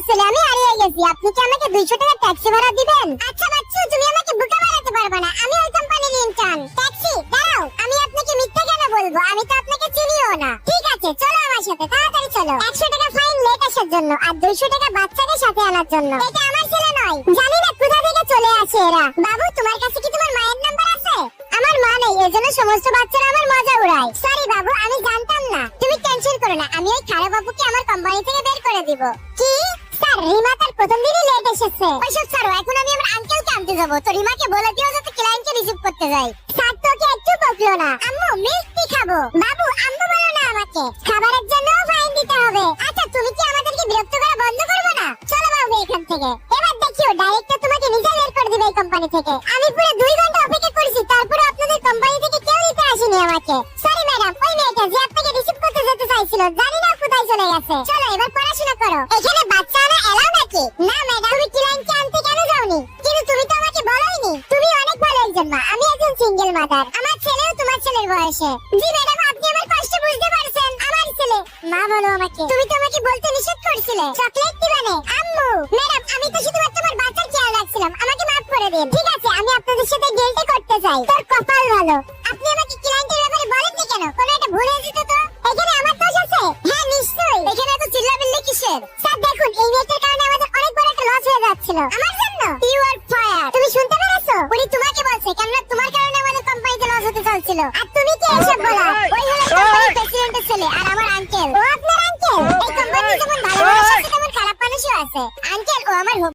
আসলে আমি হারিয়ে গেছি। আপনি কি আমাকে 200 টাকা ট্যাক্সি ভাড়া দিবেন? আচ্ছা বাচ্চু, তুমি আমাকে বোকা বানাতে পারবে না। আমি ওই কোম্পানির ইন্টার্ন। ট্যাক্সি দাঁড়াও, আমি আপনাকে মিথ্যা কেন বলবো? আমি তো আপনাকে চিনিও না। ঠিক আছে, চলো আমার সাথে, তাড়াতাড়ি চলো। 100 টাকা ফাইন লেট আসার জন্য আর 200 টাকা বাচ্চাকে সাথে আনার জন্য। এটা আমার ছেলে নয়। জানি না কোথা থেকে চলে আসে এরা। বাবু, তোমার কাছে কি তোমার মায়ের নাম্বার আছে? আমার মা নেই, এজন্য সমস্ত বাচ্চারা আমার মজা উড়ায়। সরি বাবু, আমি জানতাম না। তুমি টেনশন করো না, আমি ওই খারাপ বাবুকে আমার কোম্পানি থেকে বের করে দিব। কি স্যার, রিমা তার প্রথম দিনই লেট এসেছে। ওইসব ছাড়ো, এখন আমি আমার আঙ্কেলকে আনতে যাবো। তো রিমাকে বলে দিও যাতে ক্লায়েন্টকে রিসিভ করতে যাই। স্যার তো ওকে একটু বকলো না। আম্মু মিল্ক টি খাবো। বাবু, আম্মু বলো না আমাকে। খাবারের জন্য ফাইন দিতে হবে। আচ্ছা, তুমি কি আমাদেরকে বিরক্ত করা বন্ধ করবে না? চলো বাবু এখান থেকে। এবার দেখিও, ডাইরেক্টর তোমাকে নিজে বের করে দিবে এই কোম্পানি থেকে। আমি পুরো 2 ঘন্টা অপেক্ষা করেছি, তারপরে আপনাদের কোম্পানি থেকে কেউ নিতে আসেনি আমাকে। সরি ম্যাডাম, ওই মেয়েটা যে আপনাকে রিসিভ করতে যেতে চাইছিল, জানি না কোথায় চলে গেছে। চলো এবার পড়াশোনা করো। এখানে বাচ্চা আনা এলাও নাকি? না ম্যাডাম, তুমি ক্লায়েন্টকে আনতে কেন যাওনি? কিন্তু তুমি তো আমাকে বলোইনি। তুমি অনেক ভালো একজন মা, আমি একজন সিঙ্গেল মাদার। আমার ছেলেও তোমার ছেলের বয়সে। জি ম্যাডাম, আপনি আমার কষ্ট বুঝতে পারছেন। আমার ছেলে। মা বলো আমাকে, তুমি তো আমাকে বলতে নিষেধ করেছিলে চকলেট দিবে না। আম্মু ম্যাডাম, আমি তো শুধুমাত্র তোমার বাচ্চার খেয়াল রাখছিলাম, আমাকে মাফ করে দিন। ঠিক আছে, আমি আপনাদের সাথে ডিলটা করতে চাই। তোর কপাল ভালো। আপনি আমাকে ক্লায়েন্টের ব্যাপারে বলেননি কেন? কোনো একটা ভুল হয়ে যেত তো। এখানে আমার দোষ আছে? হ্যাঁ নিশ্চয়ই। এখানে এত চিল্লাবিল্লি কিসের? স্যার দেখুন, এই মেয়েটার কারণে আমাদের অনেক বড় একটা লস হয়ে যাচ্ছিল। আমার জন্য? You are fire. তুমি শুনতে পেরেছো? উনি তোমাকে বলছে, কেননা তোমার কারণে আমাদের কোম্পানিতে লস হতে চলছিল। আর তুমি কি এসব বলা? ওই হলো কোম্পানির প্রেসিডেন্টের ছেলে আর আমার আঙ্কেল। ও আপনার আঙ্কেল? এই কোম্পানি যেমন ভালো মানুষ আছে তেমন খারাপ মানুষও আছে। আঙ্কেল,